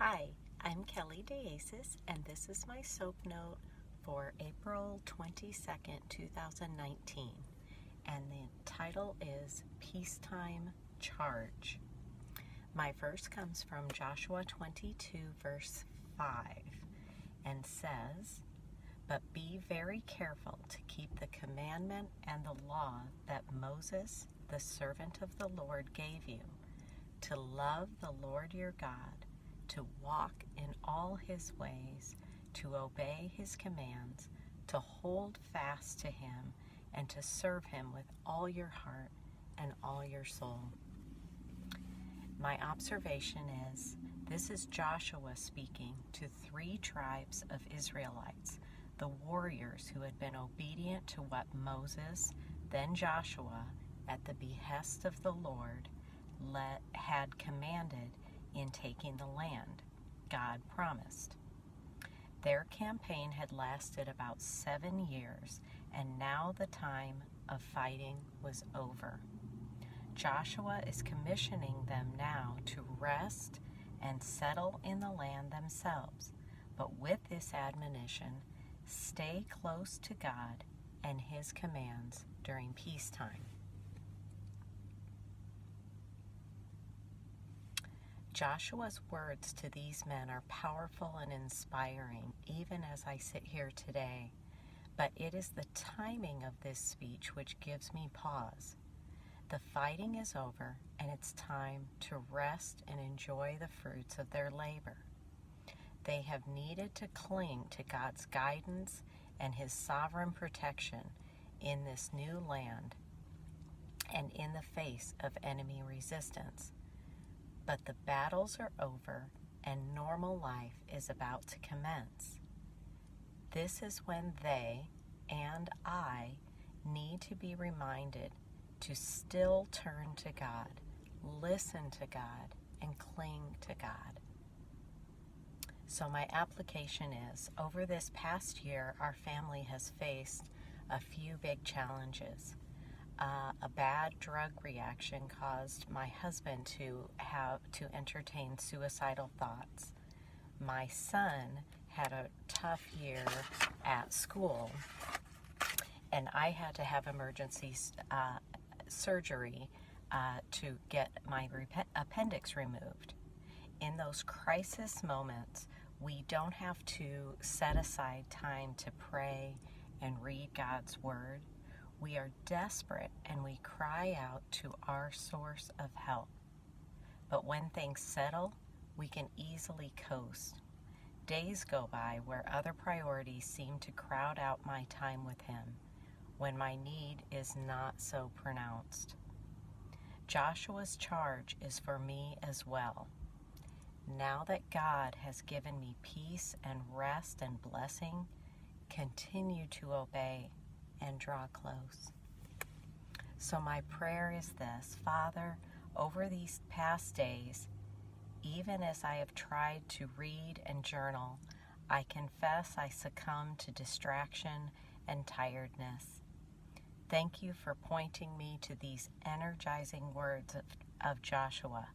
Hi, I'm Kelley Deases, and this is my soap note for April 22nd, 2019. And the title is Peacetime Charge. My verse comes from Joshua 22, verse 5, and says, "But be very careful to keep the commandment and the law that Moses, the servant of the Lord, gave you, to love the Lord your God, to walk in all his ways, to obey his commands, to hold fast to him, and to serve him with all your heart and all your soul." My observation is, this is Joshua speaking to 3 tribes of Israelites, the warriors who had been obedient to what Moses, then Joshua, at the behest of the Lord, had commanded in taking the land God promised. Their campaign had lasted about 7 years, and now the time of fighting was over. Joshua is commissioning them now to rest and settle in the land themselves, but with this admonition, stay close to God and his commands during peacetime. Joshua's words to these men are powerful and inspiring, even as I sit here today. But it is the timing of this speech which gives me pause. The fighting is over, and it's time to rest and enjoy the fruits of their labor. They have needed to cling to God's guidance and his sovereign protection in this new land and in the face of enemy resistance. But the battles are over and normal life is about to commence. This is when they and I need to be reminded to still turn to God, listen to God, and cling to God. So my application is, over this past year, our family has faced a few big challenges. A bad drug reaction caused my husband to entertain suicidal thoughts. My son had a tough year at school, and I had to have emergency surgery to get my appendix removed. In those crisis moments, we don't have to set aside time to pray and read God's word. We are desperate and we cry out to our source of help. But when things settle, we can easily coast. Days go by where other priorities seem to crowd out my time with him, when my need is not so pronounced. Joshua's charge is for me as well. Now that God has given me peace and rest and blessing, continue to obey and draw close. So my prayer is this: Father, over these past days, even as I have tried to read and journal, I confess I succumb to distraction and tiredness. Thank you for pointing me to these energizing words of Joshua,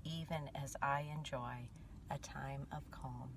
even as I enjoy a time of calm.